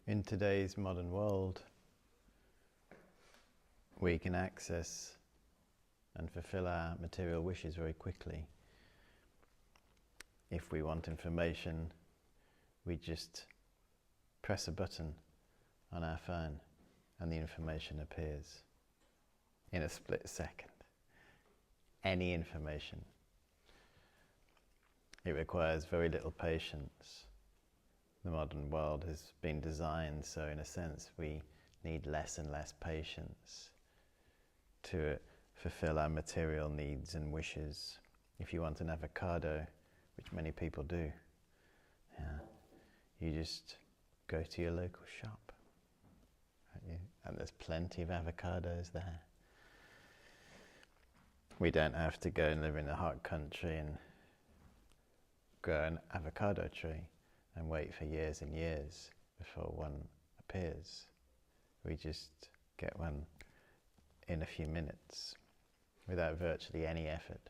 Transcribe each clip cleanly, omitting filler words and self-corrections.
In today's modern world, we can access and fulfill our material wishes very quickly. If we want information, we just press a button on our phone and the information appears in a split second. Any information. It requires very little patience. The modern world has been designed so, in a sense, we need less and less patience to fulfill our material needs and wishes. If you want an avocado, which many people do, you just go to your local shop, and there's plenty of avocados there. We don't have to go and live in a hot country and grow an avocado tree and wait for years and years before one appears. We just get one in a few minutes without virtually any effort.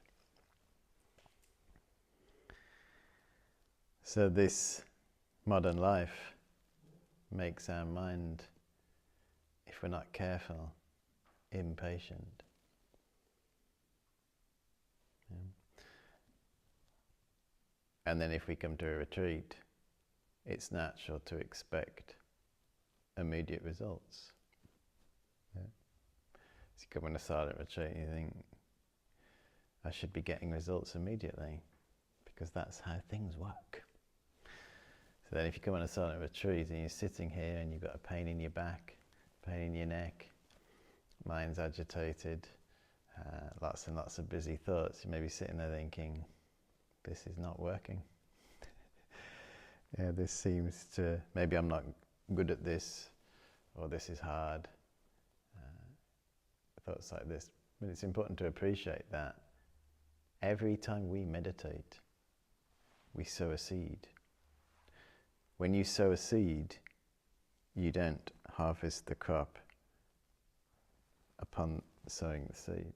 So this modern life makes our mind, if we're not careful, impatient. And then if we come to a retreat, it's natural to expect immediate results. So you come on a silent retreat and you think, I should be getting results immediately, because that's how things work. So then if you come on a silent retreat and you're sitting here and you've got a pain in your back, pain in your neck, mind's agitated, lots and lots of busy thoughts, you may be sitting there thinking, this is not working. This seems to, maybe I'm not good at this, or this is hard. Thoughts like this. But it's important to appreciate that every time we meditate, we sow a seed. When you sow a seed, you don't harvest the crop upon sowing the seed.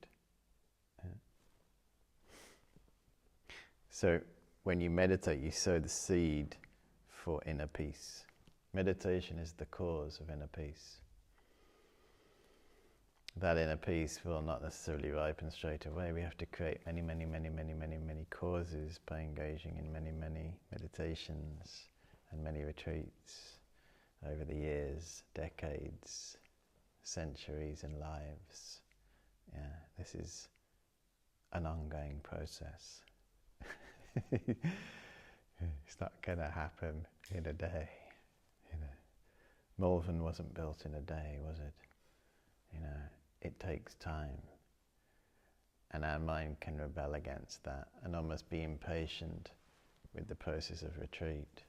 So when you meditate, you sow the seed for inner peace. Meditation is the cause of inner peace. That inner peace will not necessarily ripen straight away. We have to create many causes by engaging in many meditations and many retreats over the years, decades, centuries and lives. This is an ongoing process. It's not going to happen in a day. Malvern wasn't built in a day, was it? It takes time. And our mind can rebel against that and almost be impatient with the process of retreat.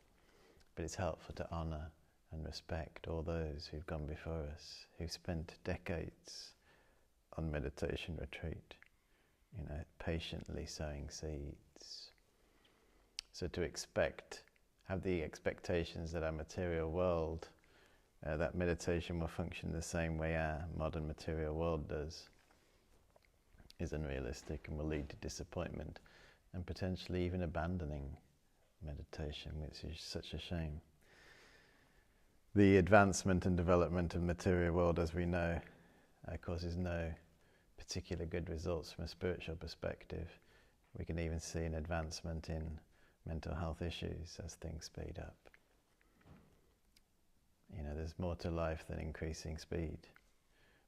But it's helpful to honour and respect all those who've gone before us, who've spent decades on meditation retreat, patiently sowing seeds. So to have the expectations that our material world, that meditation will function the same way our modern material world does, is unrealistic and will lead to disappointment and potentially even abandoning meditation, which is such a shame. The advancement and development of material world, as we know, causes no particular good results from a spiritual perspective. We can even see an advancement in mental health issues as things speed up. There's more to life than increasing speed.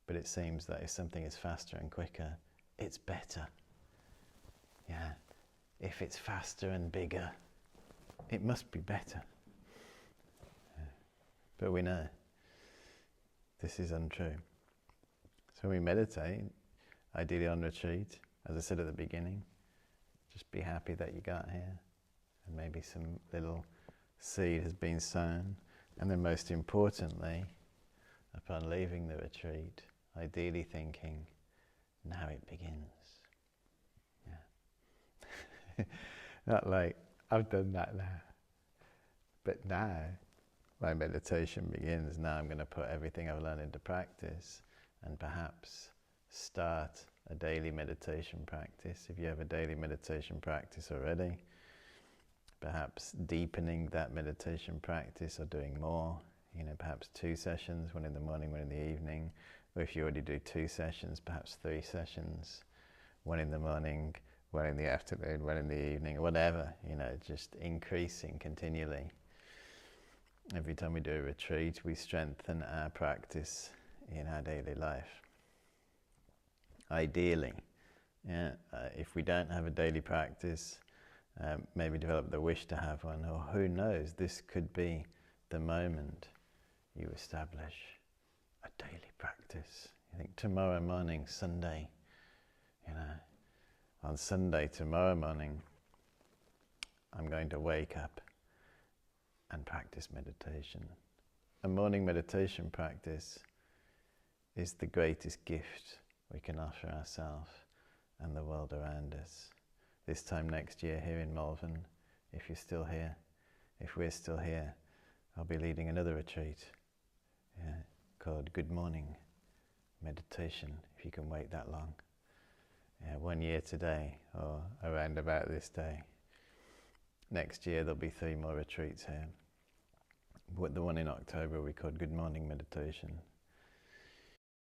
But it seems that if something is faster and quicker, it's better. If it's faster and bigger, it must be better. But we know this is untrue. So when we meditate, ideally on retreat, as I said at the beginning, just be happy that you got here. And maybe some little seed has been sown. And then most importantly, upon leaving the retreat, ideally thinking, now it begins. Not like, I've done that now. But now, my meditation begins. Now I'm going to put everything I've learned into practice and perhaps start a daily meditation practice. If you have a daily meditation practice already, perhaps deepening that meditation practice or doing more. perhaps 2 sessions, one in the morning, one in the evening, or if you already do 2 sessions, perhaps 3 sessions, one in the morning, one in the afternoon, one in the evening, whatever, just increasing continually. Every time we do a retreat, we strengthen our practice in our daily life. Ideally, if we don't have a daily practice, maybe develop the wish to have one, or who knows, this could be the moment you establish a daily practice. You think tomorrow morning, Sunday, on Sunday, tomorrow morning, I'm going to wake up and practice meditation. A morning meditation practice is the greatest gift we can offer ourselves and the world around us. This time next year here in Malvern, if you're still here, if we're still here, I'll be leading another retreat called Good Morning Meditation, if you can wait that long. 1 year today, or around about this day. Next year there'll be 3 more retreats here. The one in October we called Good Morning Meditation.